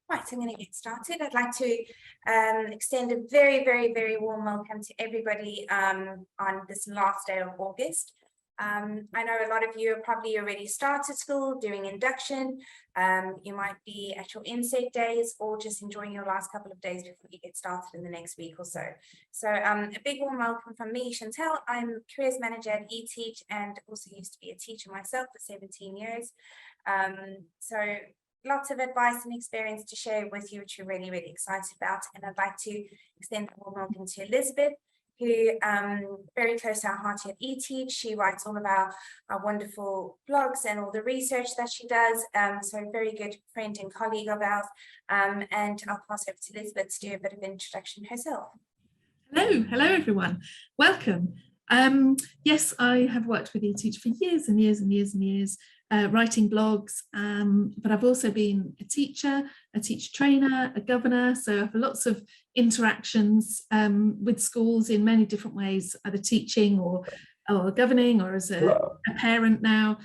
Right, I'm going to get started. I'd like to extend a very, very, very warm welcome to everybody on this last day of August. I know a lot of you are probably already started school, doing induction. You might be at your inset days or just enjoying your last couple of days before you get started in the next week or so. So a big warm welcome from me, Chantal. I'm Careers Manager at eTeach and also used to be a teacher myself for 17 years. So lots of advice and experience to share with you, which we're really, really excited about. And I'd like to extend a warm welcome to Elizabeth, who very close to our heart at eTeach. She writes all of our wonderful blogs and all the research that she does. So a very good friend and colleague of ours. And I'll pass over to Elizabeth to do a bit of introduction herself. Hello everyone. Welcome. Yes, I have worked with eTeach for years and years and years and years, writing blogs, but I've also been a teacher trainer, a governor, so I have lots of interactions with schools in many different ways, either teaching or governing or as a parent now.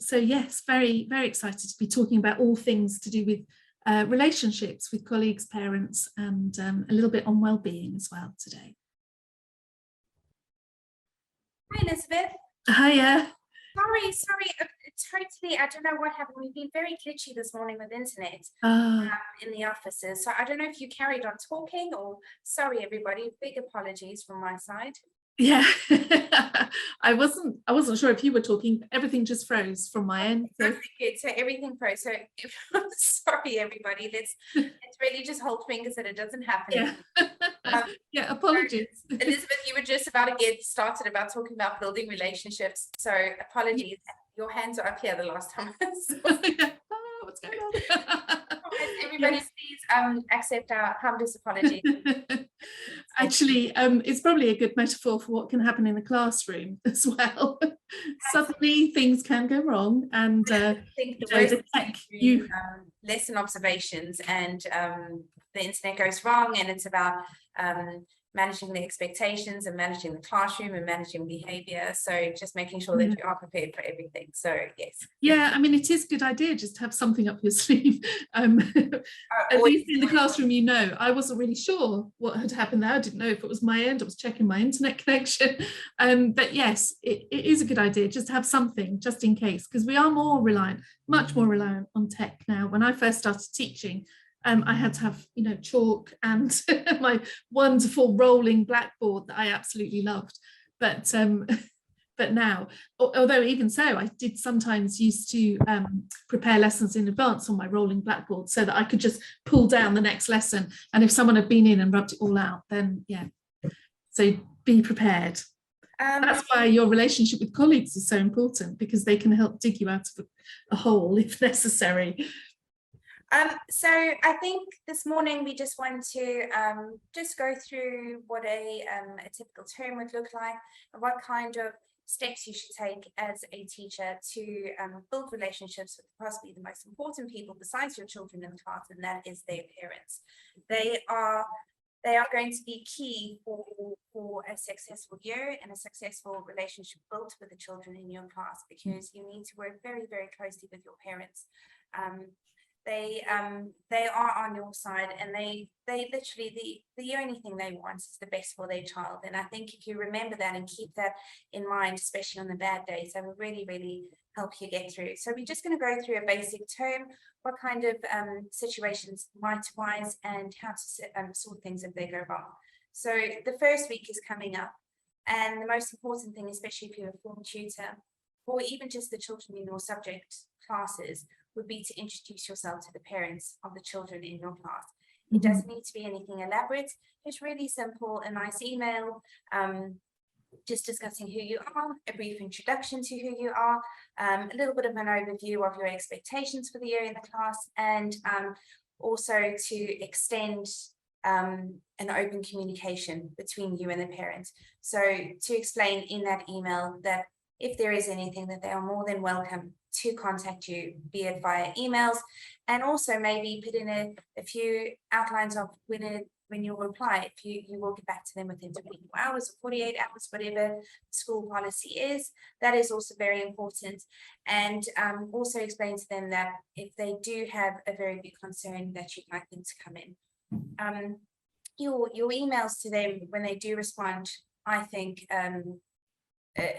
So yes, very, very excited to be talking about all things to do with relationships with colleagues, parents, and a little bit on well-being as well today. Hi, Elizabeth. Hiya. Sorry, totally, I don't know what happened. We've been very glitchy this morning with internet in the offices. So I don't know if you carried on talking or sorry, everybody, big apologies from my side. Yeah, I wasn't sure if you were talking. Everything just froze from my end. So. Good. So everything froze. So sorry, everybody. Let's really just hold fingers that it doesn't happen. Yeah, yeah. Apologies. So, Elizabeth, you were just about to get started about talking about building relationships. So apologies. Yes. Your hands are up here the last time. What's going on? Everybody, yes. Please accept our humblest apology. Actually, it's probably a good metaphor for what can happen in the classroom as well. Suddenly things can go wrong, and I think the tech, lesson observations, and the internet goes wrong, and it's about managing the expectations and managing the classroom and managing behavior. So just making sure that you are prepared for everything. So yes. Yeah, I mean, it is a good idea just to have something up your sleeve. At least in the classroom, you know, I wasn't really sure what had happened there. I didn't know if it was my end. I was checking my internet connection. But yes, it is a good idea just to have something just in case, because we are much more reliant on tech now. When I first started teaching, I had to have, you know, chalk and my wonderful rolling blackboard that I absolutely loved. But now, although even so, I did sometimes used to prepare lessons in advance on my rolling blackboard so that I could just pull down the next lesson. And if someone had been in and rubbed it all out, then yeah. So be prepared. That's why your relationship with colleagues is so important, because they can help dig you out of a hole if necessary. So I think this morning we just want to just go through what a typical term would look like, and what kind of steps you should take as a teacher to build relationships with possibly the most important people besides your children in the class, and that is their parents. They are going to be key for a successful year and a successful relationship built with the children in your class, because you need to work very, very closely with your parents. They are on your side, and they literally, the only thing they want is the best for their child. And I think if you remember that and keep that in mind, especially on the bad days, that will really, really help you get through. So we're just going to go through a basic term, what kind of situations might arise, and how to sort things if they go wrong. So the first week is coming up, and the most important thing, especially if you're a form tutor or even just the children in your subject classes, would be to introduce yourself to the parents of the children in your class. It doesn't need to be anything elaborate. It's really simple, a nice email, just discussing who you are, a brief introduction to who you are, a little bit of an overview of your expectations for the year in the class, and also to extend an open communication between you and the parents. So to explain in that email that if there is anything, that they are more than welcome to contact you, be it via emails, and also maybe put in a few outlines of when when you reply, if you will get back to them within 24 hours or 48 hours, whatever the school policy is. That is also very important. And also explain to them that if they do have a very big concern, that you'd like them to come in. Your emails to them when they do respond, I think an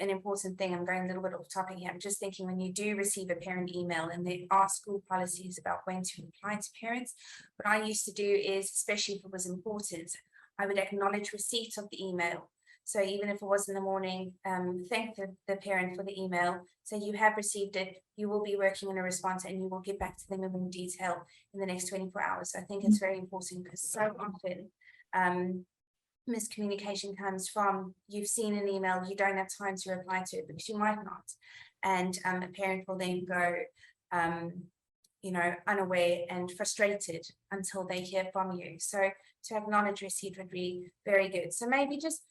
important thing. I'm going a little bit off topic here. I'm just thinking, when you do receive a parent email and there are school policies about when to reply to parents, what I used to do is, especially if it was important, I would acknowledge receipt of the email. So even if it was in the morning, thank the parent for the email. So you have received it, you will be working on a response, and you will get back to them in more detail in the next 24 hours. I think it's very important, because so often miscommunication comes from, you've seen an email, you don't have time to reply to it because you might not, and a parent will then go unaware and frustrated until they hear from you. So to acknowledge receipt would be very good. So maybe just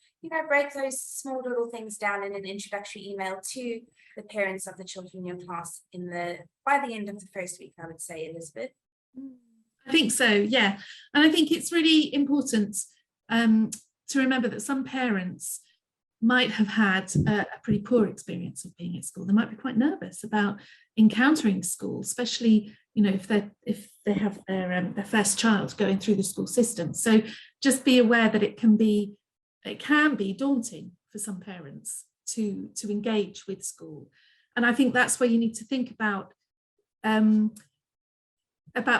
break those small little things down in an introductory email to the parents of the children in your class by the end of the first week, I would say, Elizabeth. I think so, yeah. And I think it's really important to remember that some parents might have had a pretty poor experience of being at school. They might be quite nervous about encountering school, especially if they have their first child going through the school system. So just be aware that it can be daunting for some parents to engage with school. And I think that's where you need to think about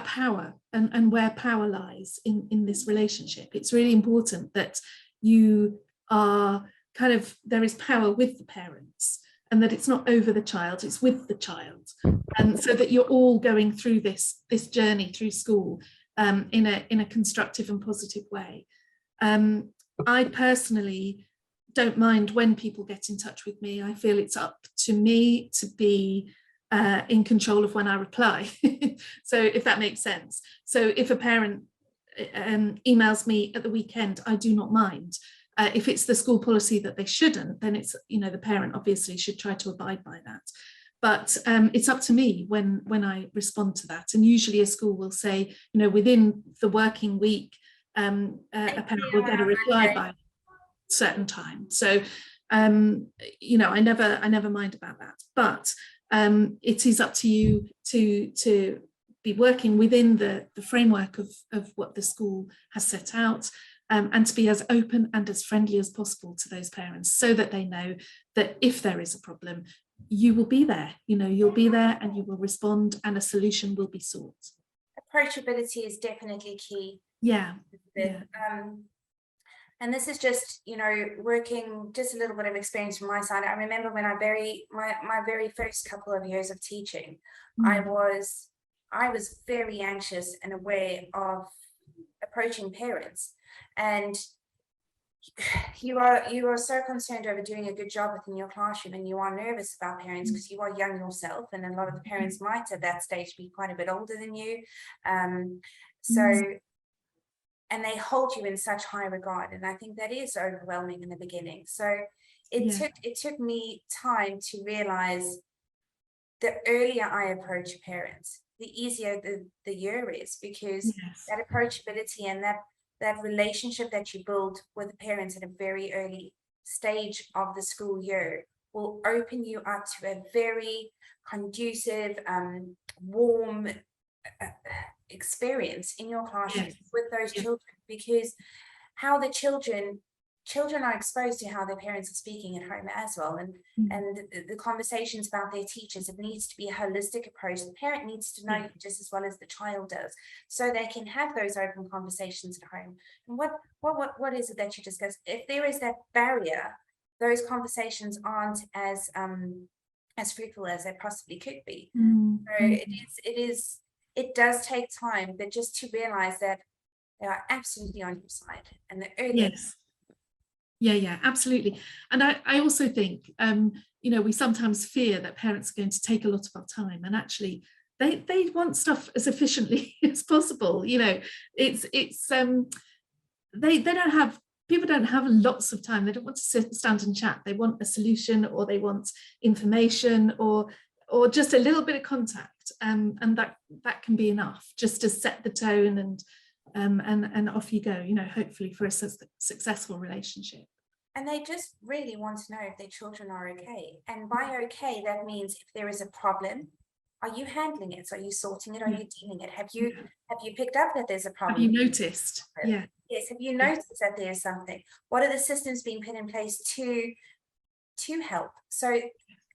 power and where power lies in this relationship. It's really important that you are there is power with the parents, and that it's not over the child, it's with the child, and so that you're all going through this journey through school in a constructive and positive way. I personally don't mind when people get in touch with me. I feel it's up to me to be in control of when I reply. So if that makes sense. So if a parent emails me at the weekend, I do not mind. If it's the school policy that they shouldn't, then it's, the parent obviously should try to abide by that. But it's up to me when I respond to that. And usually a school will say, within the working week, a parent will get a reply by a certain time. So, I never mind about that. But it is up to you to be working within the framework of what the school has set out, and to be as open and as friendly as possible to those parents, so that they know that if there is a problem, you will be there. You'll be there and you will respond, and a solution will be sought. Approachability is definitely key. Yeah. And this is just, working, just a little bit of experience from my side. I remember when my very first couple of years of teaching, I was very anxious and aware of approaching parents. And you are so concerned over doing a good job within your classroom, and you are nervous about parents because you are young yourself, and a lot of the parents might at that stage be quite a bit older than you. And they hold you in such high regard, and I think that is overwhelming in the beginning. So it took me time to realize the earlier I approach parents, the easier the year is, because that approachability and that relationship that you build with the parents at a very early stage of the school year will open you up to a very conducive, warm experience in your classroom with those children, because how the children are exposed to how their parents are speaking at home as well, and the conversations about their teachers. It needs to be a holistic approach. The parent needs to know you just as well as the child does, so they can have those open conversations at home. And what is it that you discuss? If there is that barrier, those conversations aren't as fruitful as they possibly could be. So it does take time, but just to realize that they are absolutely on your side, and the earlier. Yeah, absolutely. And I also think, we sometimes fear that parents are going to take a lot of our time, and actually they want stuff as efficiently as possible. People don't have lots of time. They don't want to stand and chat. They want a solution, or they want information, or just a little bit of contact, and that can be enough just to set the tone and off you go, you know, hopefully for a successful relationship. And they just really want to know if their children are okay. And by okay, that means if there is a problem, are you handling it? Are you sorting it? Are you dealing it? Have you picked up that there's a problem? Have you noticed? Yeah. Yes. Have you noticed that there's something? What are the systems being put in place to help? So,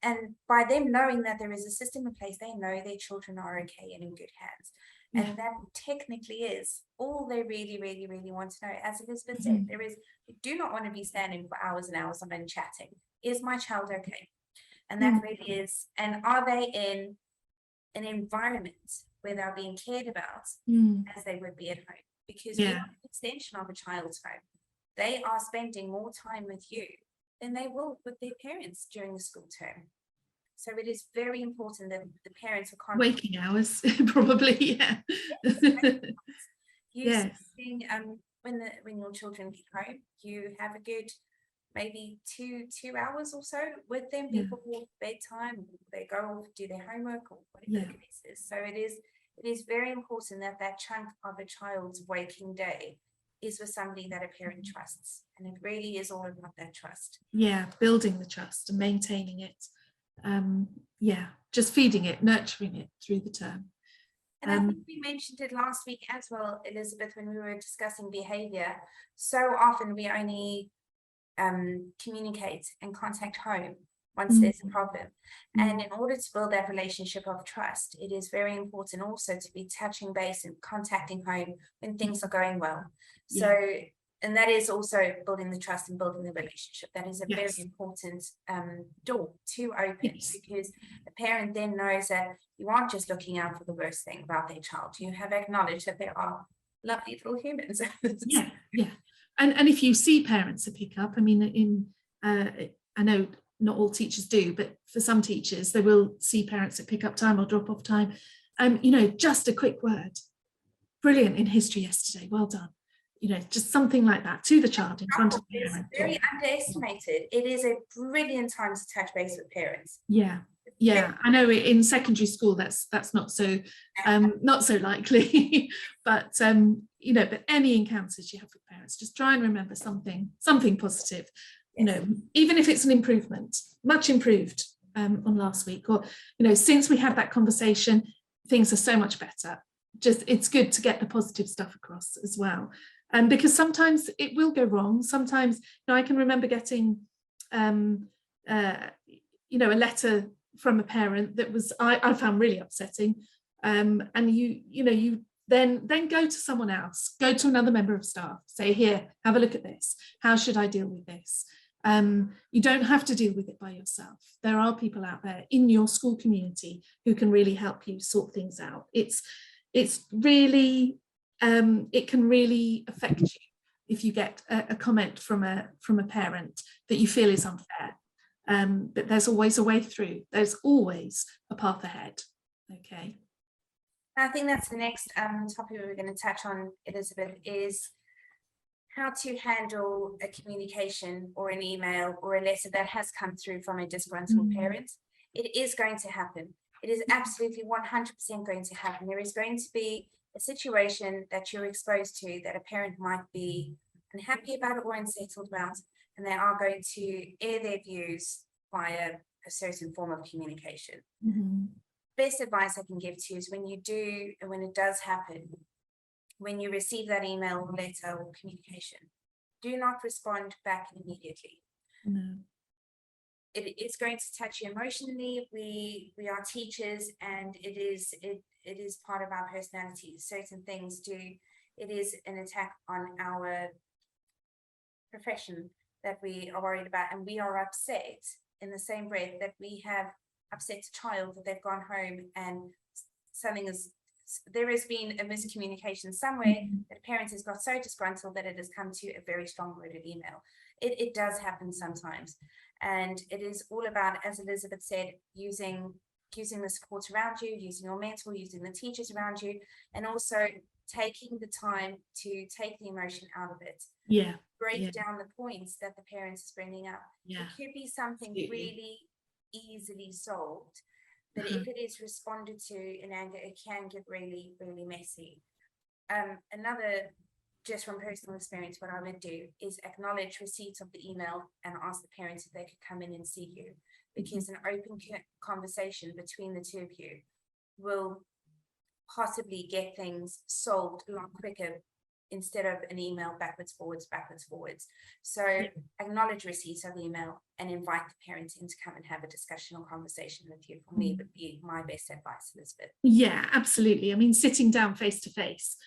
and by them knowing that there is a system in place, they know their children are okay and in good hands. And that technically is all they really, really, really want to know. As Elizabeth said, you do not want to be standing for hours and hours on end chatting. Is my child okay? And that really is. And are they in an environment where they're being cared about as they would be at home? Because we are an extension of a child's home. They are spending more time with you than they will with their parents during the school term. So it is very important that the parents are confident. Waking hours, probably, Yes. When your children get home, you have a good maybe two hours or so with them before bedtime. They go off, do their homework or whatever the case is. So it is very important that chunk of a child's waking day is with somebody that a parent trusts. And it really is all about that trust. Yeah, building the trust and maintaining it. Just feeding it, nurturing it through the term. And I think we mentioned it last week as well, Elizabeth, when we were discussing behavior. So often we only communicate and contact home once there's a problem. And in order to build that relationship of trust, it is very important also to be touching base and contacting home when things are going well. So, and that is also building the trust and building the relationship. That is a very important door to open, because the parent then knows that you aren't just looking out for the worst thing about their child. You have acknowledged that there are lovely little humans. And if you see parents that pick up, I mean, I know not all teachers do, but for some teachers, they will see parents at pick up time or drop off time. You know, just a quick word. Brilliant in history yesterday. Well done. You know, just something like that to the child in front of the parent. It's very underestimated. It is a brilliant time to touch base with parents. Yeah, I know in secondary school that's not so likely, but you know, but any encounters you have with parents, just try and remember something positive. You know, even if it's an improvement, much improved on last week, or you know, since we had that conversation, things are so much better. Just it's good to get the positive stuff across as well, because sometimes it will go wrong. Sometimes, you know, I can remember getting you know, a letter from a parent that was I found really upsetting, and you then go to someone else, go to another member of staff, say, here, have a look at this, how should I deal with this? You don't have to deal with it by yourself. There are people out there in your school community who can really help you sort things out. It's really it can really affect you if you get a comment from a parent that you feel is unfair. But there's always a way through. There's always a path ahead. Okay. I think that's the next topic we're going to touch on, Elizabeth, is how to handle a communication or an email or a letter that has come through from a disgruntled parent. It is going to happen. It is absolutely 100% going to happen. There is going to be a situation that you're exposed to that a parent might be unhappy about or unsettled about, and they are going to air their views via a certain form of communication. Best advice I can give to you is when it does happen, when you receive that email or letter or communication, do not respond back immediately. It is going to touch you emotionally. We are teachers, and it is part of our personality. Certain things it is an attack on our profession that we are worried about, and we are upset in the same breath that we have upset a child that they've gone home and there has been a miscommunication somewhere that a parent has got so disgruntled that it has come to a very strong worded email. It does happen sometimes, and it is all about, as Elizabeth said, using the support around you, using your mentor, using the teachers around you, and also taking the time to take the emotion out of it. Break down the points that the parent is bringing up. It could be something really easily solved, but if it is responded to in anger, it can get really, really messy. Another, just from personal experience, what I would do is acknowledge receipt of the email and ask the parents if they could come in and see you, because an open conversation between the two of you will possibly get things solved a lot quicker instead of an email backwards, forwards. So acknowledge receipt of the email and invite the parents in to come and have a discussion or conversation with you. For me, would be my best advice, Elizabeth. Yeah, absolutely. I mean, sitting down face to face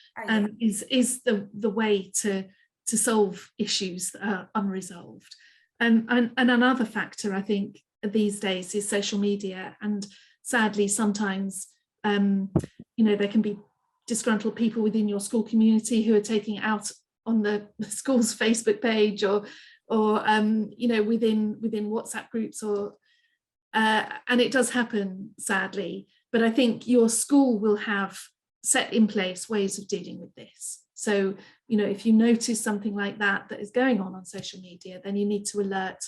is the way to solve issues that are unresolved. And another factor, I think, these days is social media. And sadly, sometimes, there can be disgruntled people within your school community who are taking it out on the school's Facebook page or within WhatsApp groups and it does happen, sadly. But I think your school will have set in place ways of dealing with this. So, if you notice something like that is going on social media, then you need to alert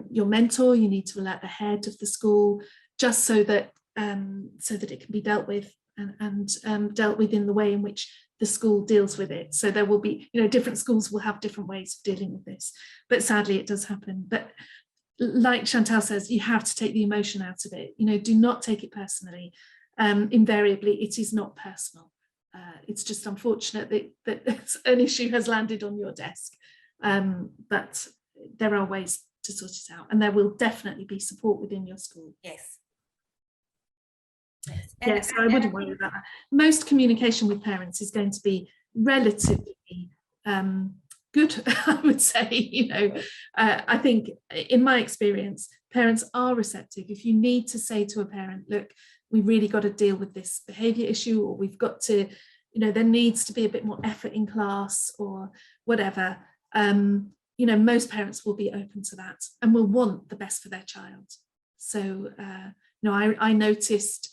your mentor, you need to alert the head of the school, just so that it can be dealt with and dealt with in the way in which the school deals with it. So there will be, different schools will have different ways of dealing with this, but sadly it does happen. But like Chantal says, you have to take the emotion out of it. Do not take it personally. Invariably, it is not personal. It's just unfortunate that an issue has landed on your desk. But there are ways to sort it out, and there will definitely be support within your school. Yes. Yes, I wouldn't worry about that. Most communication with parents is going to be relatively good, I would say. I think in my experience, parents are receptive. If you need to say to a parent, look, we really got to deal with this behaviour issue, or we've got to, there needs to be a bit more effort in class or whatever, most parents will be open to that and will want the best for their child. So, I noticed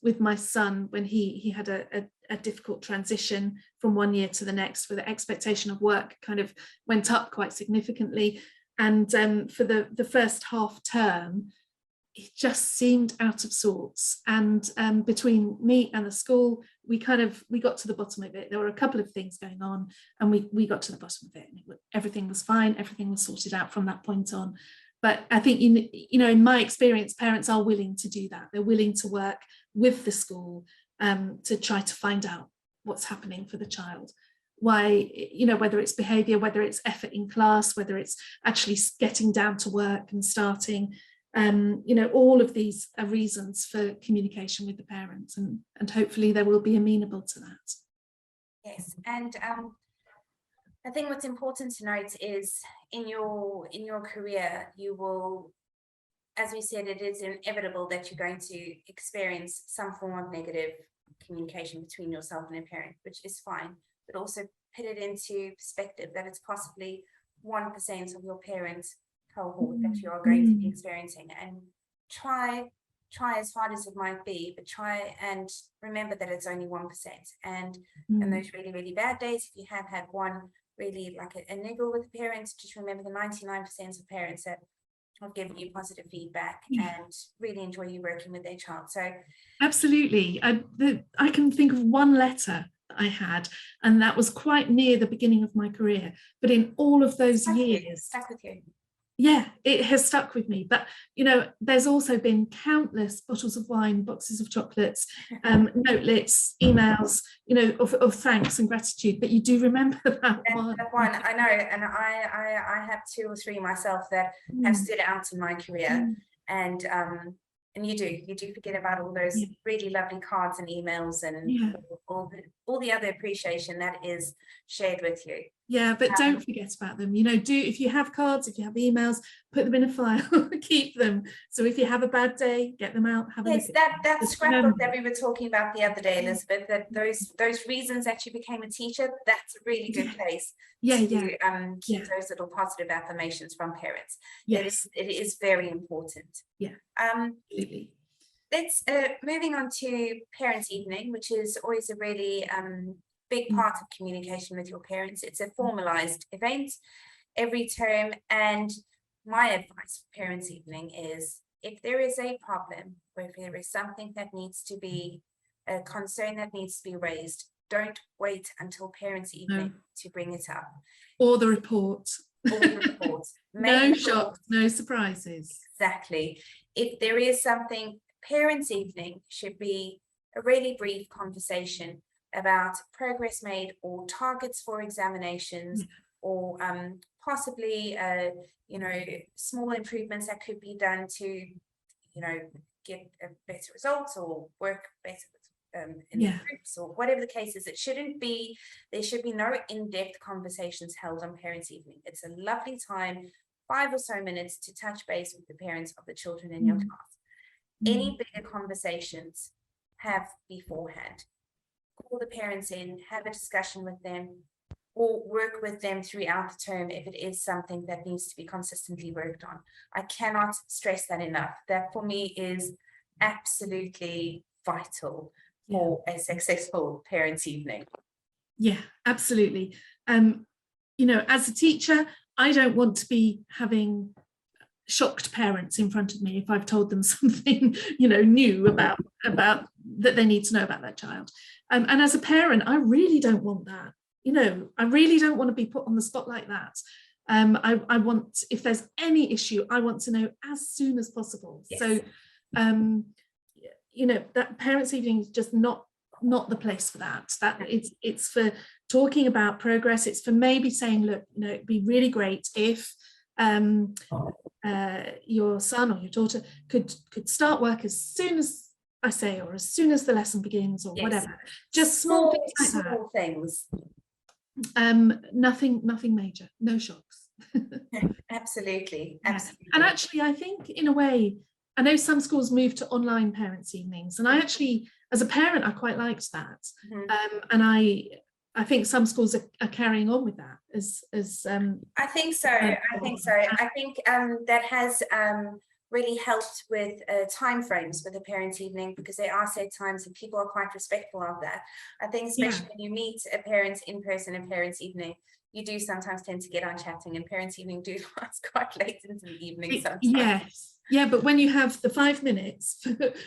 with my son when he had a difficult transition from one year to the next, where the expectation of work kind of went up quite significantly. And for the first half term, it just seemed out of sorts. And between me and the school, we got to the bottom of it. There were a couple of things going on, and we got to the bottom of it. And everything was fine. Everything was sorted out from that point on. But I think, in my experience, parents are willing to do that. They're willing to work with the school to try to find out what's happening for the child. Why, whether it's behaviour, whether it's effort in class, whether it's actually getting down to work and starting, all of these are reasons for communication with the parents, and hopefully they will be amenable to that. Yes, and I think what's important to note is in your career, you will, as we said, it is inevitable that you're going to experience some form of negative communication between yourself and a parent, which is fine, but also put it into perspective that it's possibly 1% of your parent cohort that you are going to be experiencing, and try as hard as it might be, but try and remember that it's only 1%. And in those really, really bad days, if you have had one really like a niggle with parents, just remember the 99% of parents that have given you positive feedback and really enjoy you working with their child. So absolutely, I can think of one letter that I had, and that was quite near the beginning of my career, but in all of those years, stuck with you. Yeah, it has stuck with me. But there's also been countless bottles of wine, boxes of chocolates, notelets, emails, of thanks and gratitude. But you do remember that one. That one, I know, and I have 2 or 3 myself that have stood out in my career, and you do forget about all those really lovely cards and emails and all the other appreciation that is shared with you. Yeah, but don't forget about them. If you have cards, if you have emails, put them in a file, keep them. So if you have a bad day, get them out. Have a look at that scrapbook that we were talking about the other day, Elizabeth, that those reasons that you became a teacher, that's a really good place to keep those little positive affirmations from parents. Yes. It is very important. Yeah. Absolutely. Let's moving on to parents' evening, which is always a really big part of communication with your parents. It's a formalized event every term, and my advice for parents' evening is, if there is a problem or if there is something that needs to be a concern that needs to be raised, don't wait until parents' evening to bring it up. Or the report. Or the report. No shocks, no surprises. Exactly. If there is something, parents' evening should be a really brief conversation about progress made or targets for examinations, or possibly small improvements that could be done to get a better results or work better in groups, or whatever the case is. There should be no in-depth conversations held on parents' evening. It's a lovely time, 5 or so minutes, to touch base with the parents of the children in your class. Any bigger conversations have beforehand. Call the parents in, have a discussion with them, or work with them throughout the term if it is something that needs to be consistently worked on. I cannot stress that enough. That for me is absolutely vital for a successful parents' evening. Yeah, absolutely. As a teacher, I don't want to be having shocked parents in front of me if I've told them something new about that they need to know about their child. And as a parent, I really don't want that. I really don't want to be put on the spot like that. I want, if there's any issue, I want to know as soon as possible. Yes. So that parents' evening is just not the place for that. It's for talking about progress. It's for maybe saying, look, it'd be really great if your son or your daughter could start work as soon as I say, or as soon as the lesson begins, or whatever. Just small things like that. Things. Nothing major, no shocks. Absolutely. And actually, I think in a way, I know some schools move to online parents' evenings, and I actually, as a parent, I quite liked that. And I think some schools are carrying on with that I think so. I think that has really helped with timeframes for the parents' evening, because there are set times and people are quite respectful of that. I think especially when you meet a parent in person at parents' evening, you do sometimes tend to get on chatting, and parents' evening do last quite late into the evening sometimes. Yes. Yeah, but when you have the 5 minutes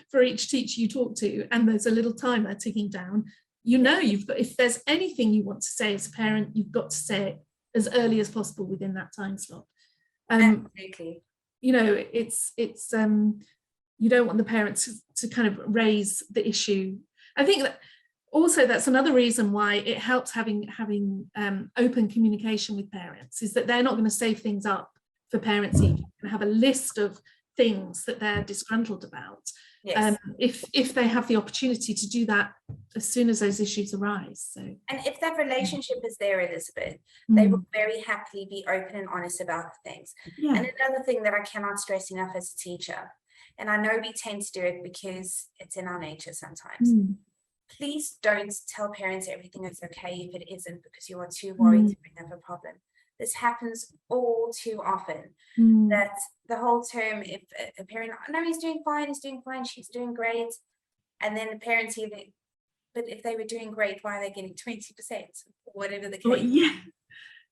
for each teacher you talk to, and there's a little timer ticking down, you've got, if there's anything you want to say as a parent, you've got to say it as early as possible within that time slot. Absolutely. It's you don't want the parents to kind of raise the issue. I think that also that's another reason why it helps having open communication with parents, is that they're not going to save things up for parents' evening and have a list of things that they're disgruntled about. Yes. If they have the opportunity to do that as soon as those issues arise. So, and if that relationship is there, Elizabeth, they will very happily be open and honest about things. Yeah. And another thing that I cannot stress enough as a teacher, and I know we tend to do it because it's in our nature sometimes, please don't tell parents everything is okay if it isn't, because you are too worried to bring up a problem. This happens all too often, that the whole term, if a parent, no, he's doing fine, she's doing great. And then the parents even, but if they were doing great, why are they getting 20%? Or whatever the case.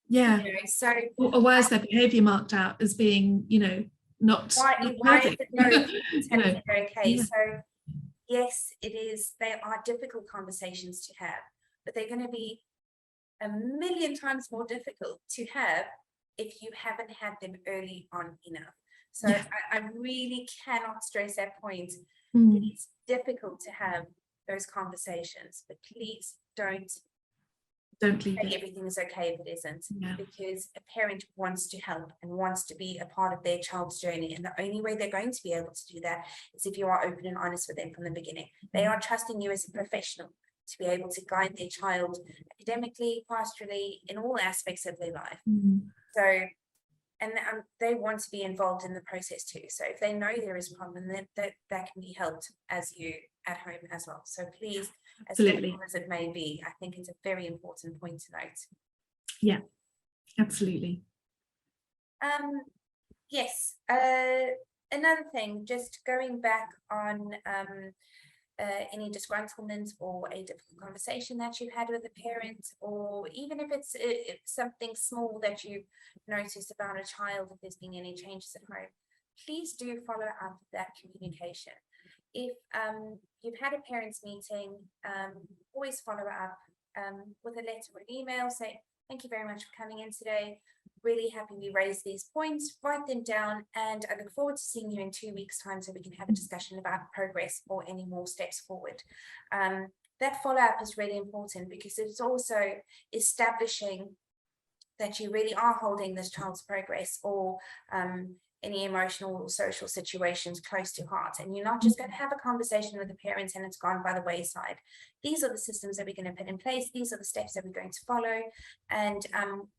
Yeah. So, or why is their behaviour marked out as being, not why is it no, okay? Yeah. So yes, it is, they are difficult conversations to have, but they're going to be a million times more difficult to have if you haven't had them early on enough. So I really cannot stress that point. It's difficult to have those conversations, but please don't leave it. Everything is okay if it isn't, because a parent wants to help and wants to be a part of their child's journey, and the only way they're going to be able to do that is if you are open and honest with them from the beginning. They are trusting you as a professional to be able to guide their child academically, pastorally, in all aspects of their life. So, and they want to be involved in the process too. So if they know there is a problem, that can be helped as you at home as well. So please, as difficult as it may be, I think it's a very important point to note. Yeah, absolutely. Yes. Another thing, just going back on any disgruntlement or a difficult conversation that you've had with a parent, or even if it's something small that you've noticed about a child, if there's been any changes at home, please do follow up that communication. If you've had a parents' meeting, always follow up with a letter or an email, say, thank you very much for coming in today. Really happy we raised these points, write them down, and I look forward to seeing you in 2 weeks' time so we can have a discussion about progress or any more steps forward. That follow-up is really important because it's also establishing that you really are holding this child's progress or any emotional or social situations close to heart, and you're not just going to have a conversation with the parents and it's gone by the wayside. These are the systems that we're going to put in place. These are the steps that we're going to follow, and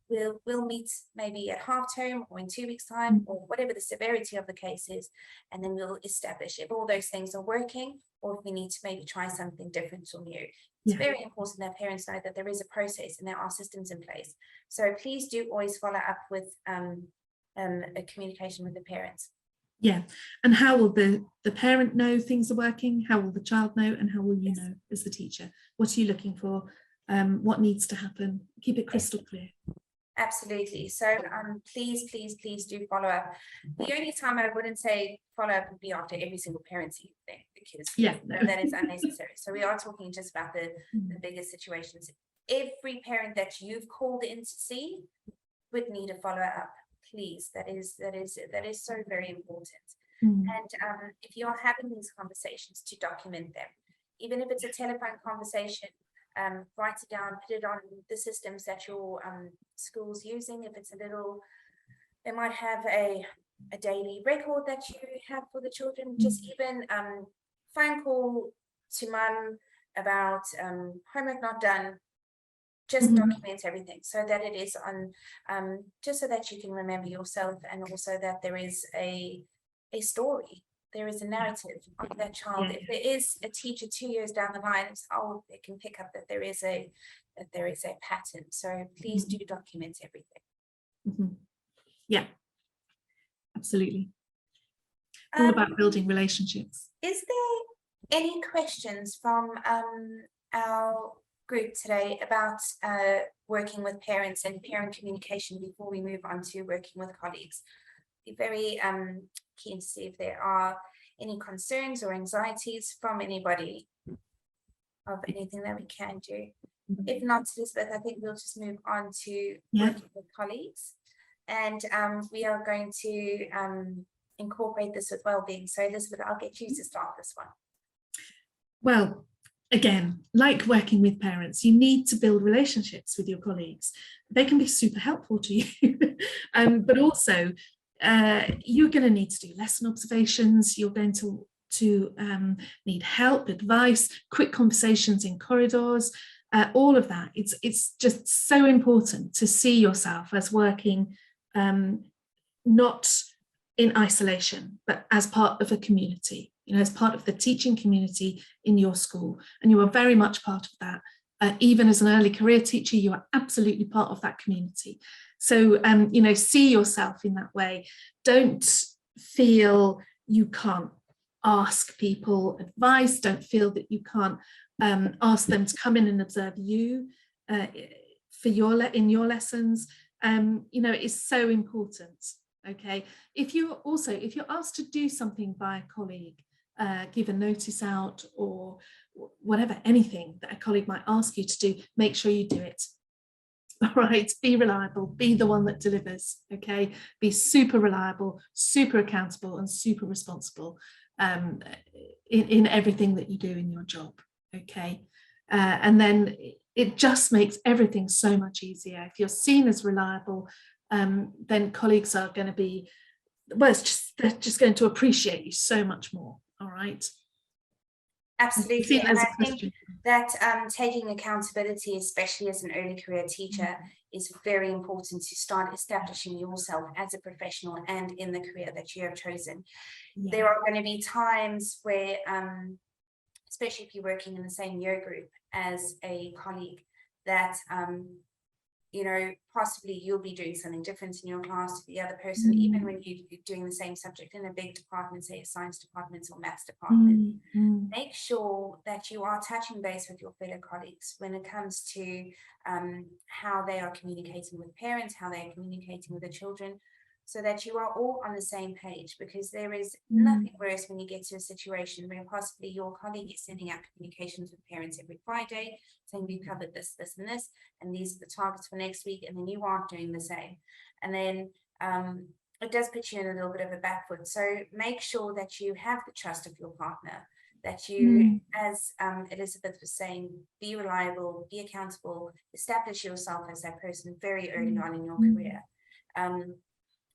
we'll meet maybe at half term or in 2 weeks' time or whatever the severity of the case is, and then we'll establish if all those things are working or if we need to maybe try something different or new. It's very important that parents know that there is a process and there are systems in place. So please do always follow up with a communication with the parents. Yeah, and how will the parent know things are working? How will the child know? And how will you know as the teacher? What are you looking for? What needs to happen? Keep it crystal clear. Absolutely. So please do follow up. The only time I wouldn't say follow up would be after every single parent's thing, because that is unnecessary. So we are talking just about the bigger situations. Every parent that you've called in to see would need a follow up. Please, that is so very important. And if you are having these conversations, to document them, even if it's a telephone conversation. Write it down, put it on the systems that your school's using. If it's a little, they might have a daily record that you have for the children. Just even phone call to mum about homework not done. Just document everything so that it is on, just so that you can remember yourself, and also that there is a story. There is a narrative of that child. If there is a teacher 2 years down the line, they can pick up that there is a pattern. So please do document everything. Yeah, absolutely. All about building relationships. Is there any questions from our group today about working with parents and parent communication before we move on to working with colleagues? Be very keen to see if there are any concerns or anxieties from anybody of anything that we can do. If not, Elizabeth, I think we'll just move on to working with colleagues, and we are going to incorporate this with well-being. So Elizabeth, I'll get you to start this one. Well, again, like working with parents, you need to build relationships with your colleagues. They can be super helpful to you, but also you're going to need to do lesson observations. You're going to need help, advice, quick conversations in corridors, all of that. It's just so important to see yourself as working not in isolation, but as part of a community, as part of the teaching community in your school. And you are very much part of that. Even as an early career teacher, you are absolutely part of that community. So, see yourself in that way. Don't feel you can't ask people advice. Don't feel that you can't ask them to come in and observe you for in your lessons. It's so important. Okay. If you're asked to do something by a colleague, give a notice out or whatever, anything that a colleague might ask you to do, make sure you do it. All right, be reliable, be the one that delivers. Okay, be super reliable, super accountable, and super responsible in everything that you do in your job. Okay, and then it just makes everything so much easier. If you're seen as reliable, then colleagues are going to be, they're just going to appreciate you so much more. All right. Absolutely, and I think that taking accountability, especially as an early career teacher, is very important to start establishing yourself as a professional and in the career that you have chosen. There are going to be times where, especially if you're working in the same year group as a colleague, that possibly you'll be doing something different in your class to the other person, even when you're doing the same subject in a big department, say a science department or maths department. Make sure that you are touching base with your fellow colleagues when it comes to how they are communicating with parents, how they are communicating with the children. so that you are all on the same page, because there is Mm. nothing worse when you get to a situation where possibly your colleague is sending out communications with parents every Friday saying we've covered this, this, and this, and these are the targets for next week, and then you aren't doing the same. And then it does put you in a little bit of a back foot. So make sure that you have the trust of your partner, that you, as Elizabeth was saying, be reliable, be accountable, establish yourself as that person very early on in your career.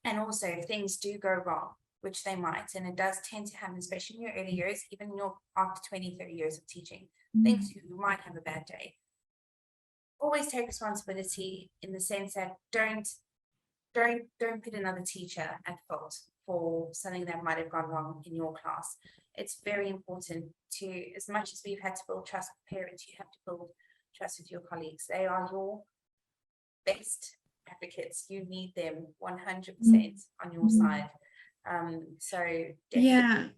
And also, if things do go wrong, which they might, and it does tend to happen, especially in your early years, even after 20, 30 years of teaching, things you might have a bad day. Always take responsibility in the sense that don't put another teacher at fault for something that might have gone wrong in your class. It's very important to, as much as we've had to build trust with parents, you have to build trust with your colleagues. They are your best advocates. You need them 100% on your side. So definitely. Yeah,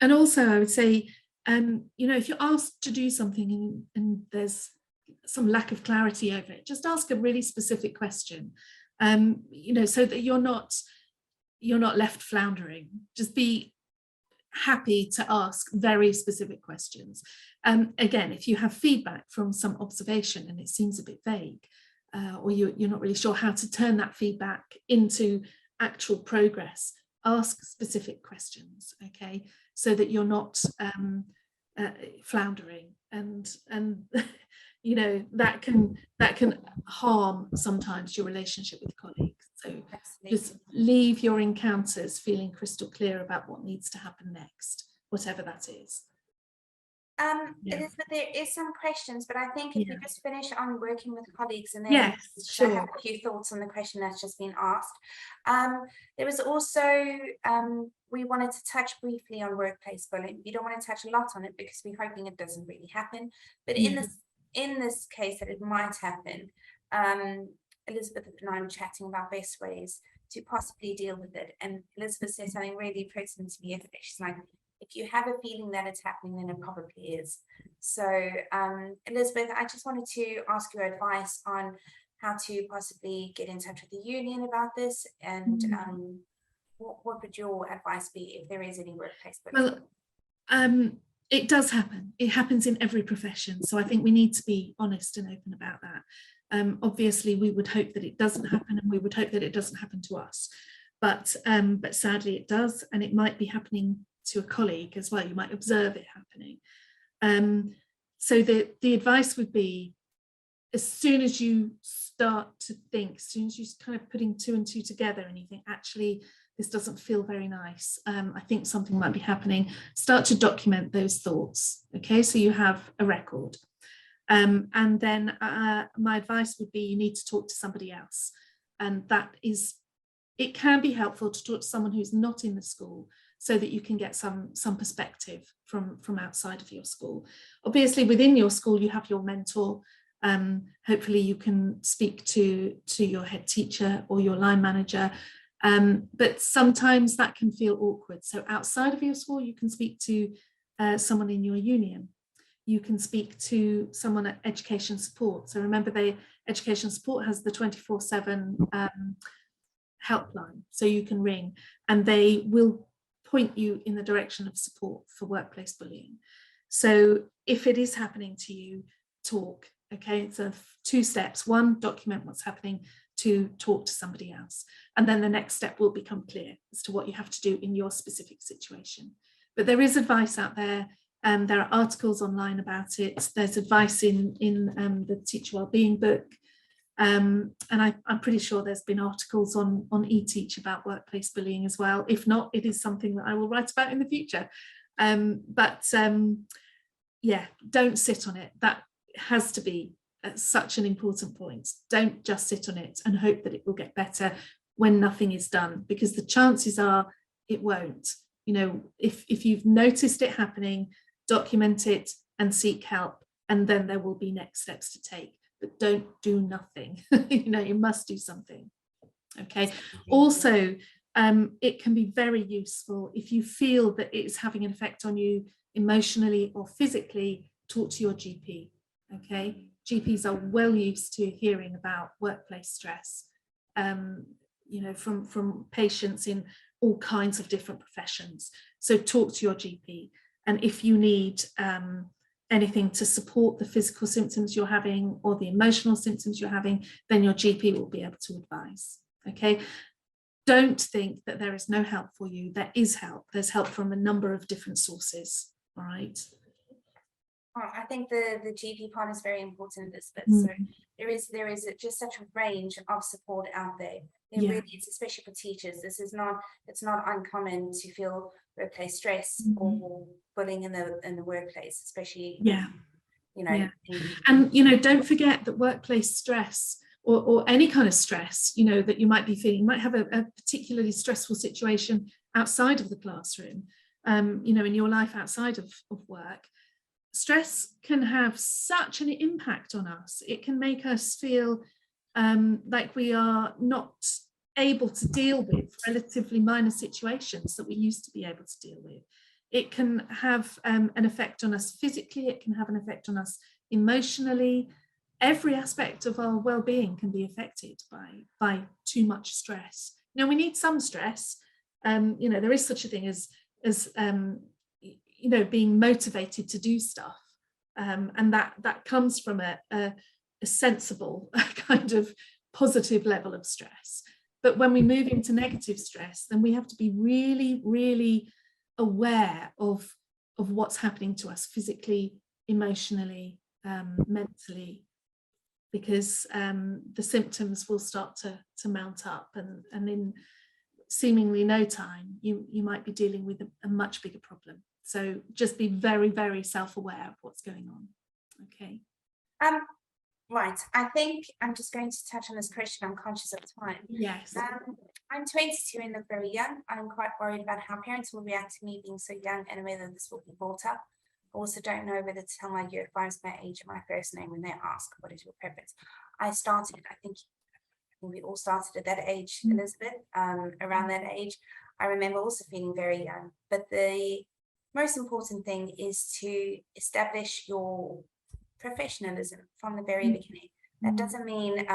and also I would say, you know, if you're asked to do something and there's some lack of clarity over it, just ask a really specific question, you know, so that you're not left floundering. Just be happy to ask very specific questions. Again, if you have feedback from some observation and it seems a bit vague, or you're not really sure how to turn that feedback into actual progress, ask specific questions, okay, so that you're not floundering, and you know, that can harm sometimes your relationship with colleagues. So just leave your encounters feeling crystal clear about what needs to happen next, whatever that is. Elizabeth, there is some questions, but I think if we just finish on working with colleagues, and then yes, sure. I have a few thoughts on the question that's just been asked. There was also, we wanted to touch briefly on workplace bullying. We don't want to touch a lot on it because we're hoping it doesn't really happen. But in this case that it might happen, Elizabeth and I were chatting about best ways to possibly deal with it. And Elizabeth said something really pertinent to me yesterday. She's like, if you have a feeling that it's happening, then it probably is. So, Elizabeth, I just wanted to ask your advice on how to possibly get in touch with the union about this, and what would your advice be if there is any workplace bullying? Well, it does happen. It happens in every profession. So I think we need to be honest and open about that. Obviously, we would hope that it doesn't happen, and we would hope that it doesn't happen to us. But sadly, it does, and it might be happening to a colleague as well. You might observe it happening. So the advice would be, as soon as you start to think, as soon as you're kind of putting two and two together and you think, actually, this doesn't feel very nice, I think something might be happening, start to document those thoughts, okay, so you have a record. And then my advice would be, you need to talk to somebody else, and that is, it can be helpful to talk to someone who's not in the school, so that you can get some perspective from outside of your school. Obviously, within your school, you have your mentor. Hopefully you can speak to your head teacher or your line manager, but sometimes that can feel awkward. So outside of your school, you can speak to someone in your union. You can speak to someone at education support. So remember, education support has the 24/7 helpline, so you can ring and they will point you in the direction of support for workplace bullying. So if it is happening to you, talk, okay? So 2 steps: 1, document what's happening; 2, talk to somebody else. And then the next step will become clear as to what you have to do in your specific situation. But there is advice out there, and there are articles online about it. There's advice in the Teacher Wellbeing book. And I'm pretty sure there's been articles on eTeach about workplace bullying as well. If not, it is something that I will write about in the future. Yeah, don't sit on it. That has to be such an important point. Don't just sit on it and hope that it will get better when nothing is done, because the chances are it won't. You know, if you've noticed it happening, document it and seek help, and then there will be next steps to take. But don't do nothing. You know, you must do something. Okay. Also, it can be very useful if you feel that it is having an effect on you emotionally or physically. Talk to your GP. Okay. GPs are well used to hearing about workplace stress. you know, from patients in all kinds of different professions. So talk to your GP, and if you need anything to support the physical symptoms you're having or the emotional symptoms you're having, then your GP will be able to advise. Okay, don't think that there is no help for you. There is help. There's help from a number of different sources. All right. I think the GP part is very important, Elizabeth. So there is just such a range of support out there. It really is, especially for teachers. It's not uncommon to feel workplace stress or bullying in the workplace, especially you know. And you know, don't forget that workplace stress or any kind of stress, you know, that you might be feeling, you might have a particularly stressful situation outside of the classroom, you know, in your life outside of work. Stress can have such an impact on us. It can make us feel like we are not able to deal with relatively minor situations that we used to be able to deal with. It can have an effect on us physically. It can have an effect on us emotionally. Every aspect of our well-being can be affected by too much stress. Now, we need some stress. You know, there is such a thing as you know, being motivated to do stuff, and that comes from a sensible kind of positive level of stress. But when we move into negative stress, then we have to be really, really aware of what's happening to us physically, emotionally, mentally, because the symptoms will start to mount up, and in seemingly no time, you might be dealing with a much bigger problem. So just be very, very self-aware of what's going on. Okay. Right. I think I'm just going to touch on this question. I'm conscious of time. Yes. I'm 22 and look very young. I'm quite worried about how parents will react to me being so young and whether this will be brought up. I also don't know whether to tell my year 5s my age and my first name when they ask, what is your preference? I think we all started at that age, Elizabeth, around that age. I remember also feeling very young, but the most important thing is to establish your professionalism from the very beginning. That doesn't mean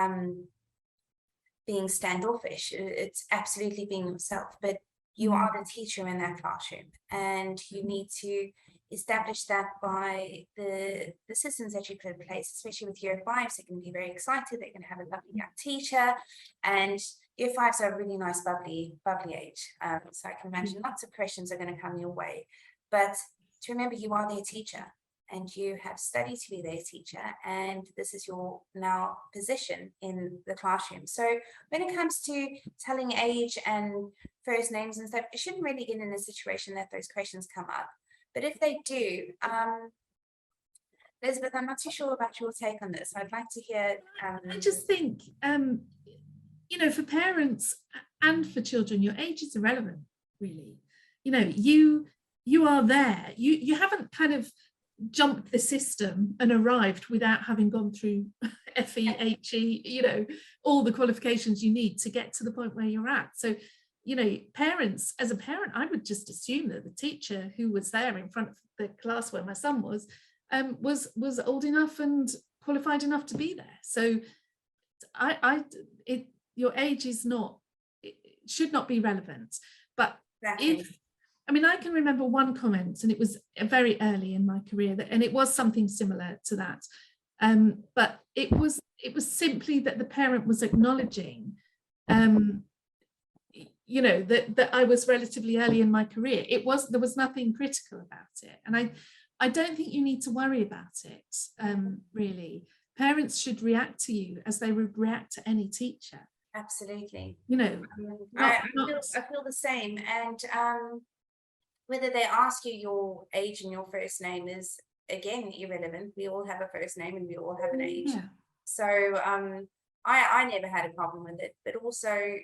being standoffish. It's absolutely being yourself, but you are the teacher in that classroom, and you need to establish that by the systems that you put in place, especially with year 5s. They can be very excited. They can have a lovely young teacher, and year 5s are a really nice, bubbly age. So I can imagine lots of questions are going to come your way. But to remember, you are their teacher, and you have studied to be their teacher, and this is your now position in the classroom. So when it comes to telling age and first names and stuff, it shouldn't really get in a situation that those questions come up. But if they do, Elizabeth, I'm not too sure about your take on this. I'd like to hear. I just think, you know, for parents and for children, your age is irrelevant, really. You know, you are there. You haven't kind of jumped the system and arrived without having gone through FE, HE, you know, all the qualifications you need to get to the point where you're at. So, you know, parents, as a parent, I would just assume that the teacher who was there in front of the class where my son was old enough and qualified enough to be there. So your age is not, it should not be relevant. But if, I mean, I can remember one comment, and it was very early in my career, and it was something similar to that. But it was simply that the parent was acknowledging, you know, that I was relatively early in my career. There was nothing critical about it, and I don't think you need to worry about it. Really, parents should react to you as they would react to any teacher. Absolutely. You know, I feel the same, and whether they ask you your age and your first name is, again, irrelevant. We all have a first name and we all have an age. Yeah. So I never had a problem with it, but also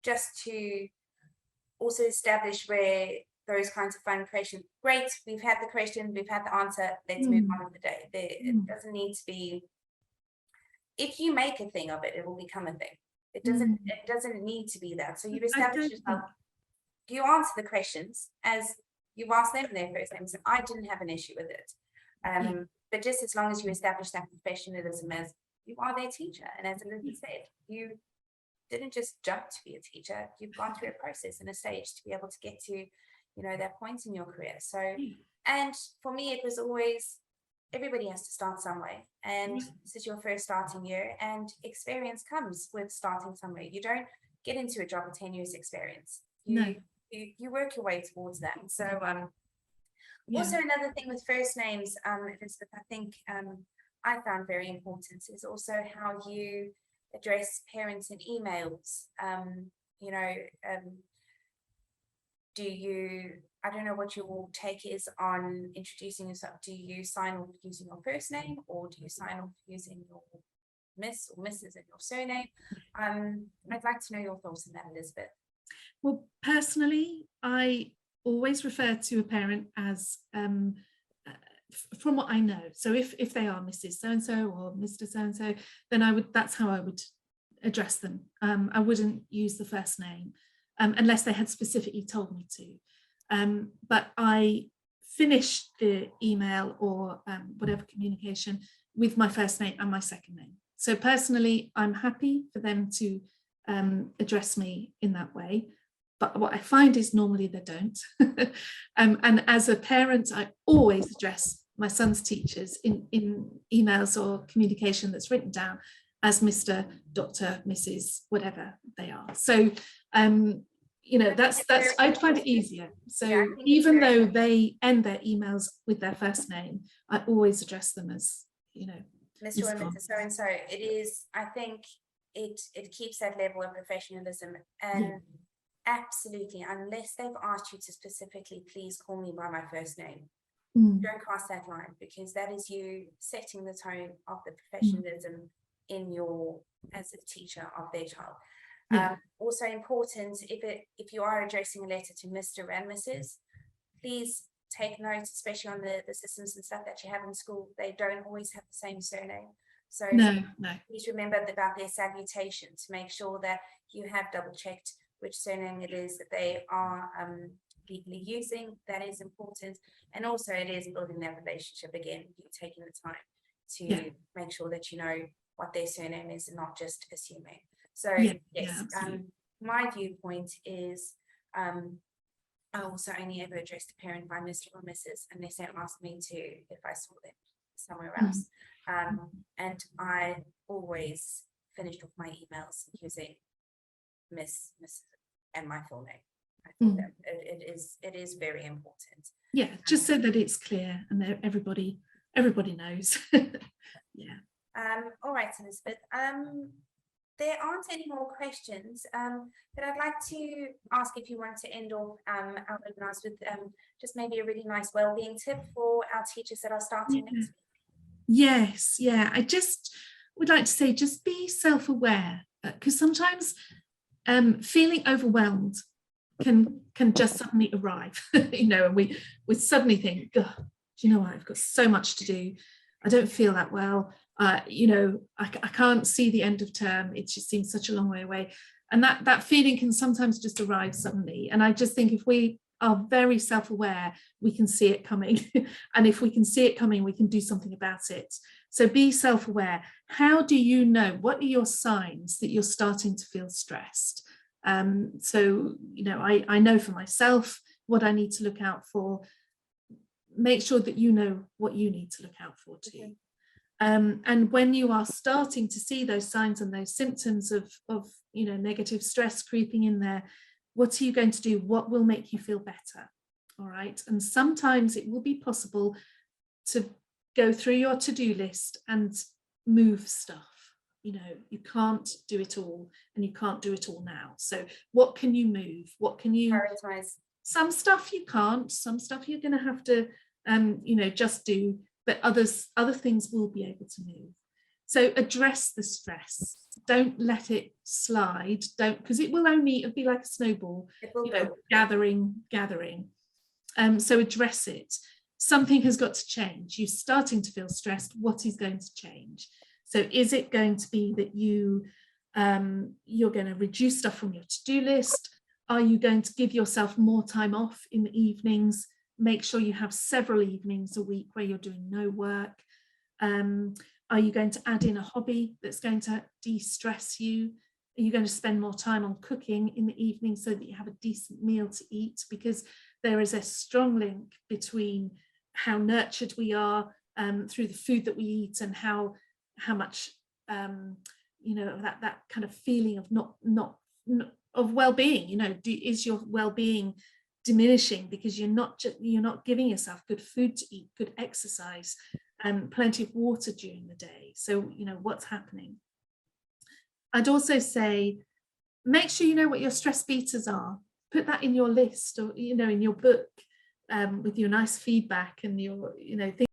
just to also establish where those kinds of fun questions, great, we've had the question, we've had the answer, let's move on with the day. It doesn't need to be, if you make a thing of it, it will become a thing. It doesn't need to be that. So you've established yourself. You answer the questions as you've asked them their first names. I didn't have an issue with it. But just as long as you establish that professionalism as you are their teacher. And as Elizabeth said, you didn't just jump to be a teacher. You've gone through a process and a stage to be able to get to, you know, that point in your career. So, and for me, it was always, everybody has to start somewhere, and this is your first starting year, and experience comes with starting somewhere. You don't get into a job with 10 years experience. You work your way towards that. So also another thing with first names, Elizabeth, I think I found very important is also how you address parents in emails. You know, do you, I don't know what your take is on introducing yourself. Do you sign off using your first name, or do you sign off using your Miss or Mrs. and your surname? I'd like to know your thoughts on that, Elizabeth. Well, personally, I always refer to a parent as, from what I know. So if they are Mrs. So-and-so or Mr. So-and-so, then that's how I would address them. I wouldn't use the first name unless they had specifically told me to. But I finished the email or whatever communication with my first name and my second name. So personally, I'm happy for them to address me in that way. But what I find is normally they don't. And as a parent, I always address my son's teachers in emails or communication that's written down as Mr., Dr., Mrs., whatever they are. So, you know, that's I'd find it easier. So even though they end their emails with their first name, I always address them as, you know, Mr. and Mrs. So-and-so. It is, I think it keeps that level of professionalism. And absolutely, unless they've asked you to specifically, please call me by my first name, don't cross that line, because that is you setting the tone of the professionalism in your, as a teacher of their child. Also important, if you are addressing a letter to Mr. and Mrs., please take note, especially on the systems and stuff that you have in school, they don't always have the same surname. So please remember about their salutation, to make sure that you have double checked which surname it is that they are legally using. That is important. And also it is building that relationship again, you taking the time to make sure that you know what their surname is and not just assuming. So my viewpoint is I also only ever addressed a parent by Mr. or Mrs. unless they asked me to, if I saw them somewhere else. And I always finished off my emails using Miss, Mrs. and my full name. I think that it is very important. Yeah, just so that it's clear and everybody knows. All right, Elizabeth. There aren't any more questions, but I'd like to ask if you want to end off our webinars with just maybe a really nice well-being tip for our teachers that are starting next week. Yes, I just would like to say, just be self-aware, because sometimes feeling overwhelmed can just suddenly arrive, you know, and we suddenly think, do you know what, I've got so much to do, I don't feel that well, you know, I can't see the end of term, it just seems such a long way away, and that feeling can sometimes just arrive suddenly. And I just think if we are very self-aware, we can see it coming, and if we can see it coming, we can do something about it. So be self-aware. How do you know, what are your signs that you're starting to feel stressed? So, you know, I know for myself what I need to look out for. Make sure that you know what you need to look out for too. And when you are starting to see those signs and those symptoms of you know, negative stress creeping in there, what are you going to do? What will make you feel better? All right. And sometimes it will be possible to go through your to-do list and move stuff. You know, you can't do it all, and you can't do it all now. So what can you move? What can you prioritize? Some stuff you can't, some stuff you're going to have to you know, just do, but other things will be able to move. So address the stress. Don't let it slide. Don't, because it will only, it'll be like a snowball, you know, gathering. So address it. Something has got to change. You're starting to feel stressed. What is going to change? So is it going to be that you're going to reduce stuff from your to-do list? Are you going to give yourself more time off in the evenings? Make sure you have several evenings a week where you're doing no work. Are you going to add in a hobby that's going to de-stress you? Are you going to spend more time on cooking in the evening so that you have a decent meal to eat? Because there is a strong link between how nurtured we are through the food that we eat, and how much that kind of feeling of not of well-being. Is your well-being diminishing because you're not giving yourself good food to eat, good exercise, and plenty of water during the day? So what's happening? I'd also say, make sure you know what your stress beaters are. Put that in your list, or in your book, with your nice feedback and your things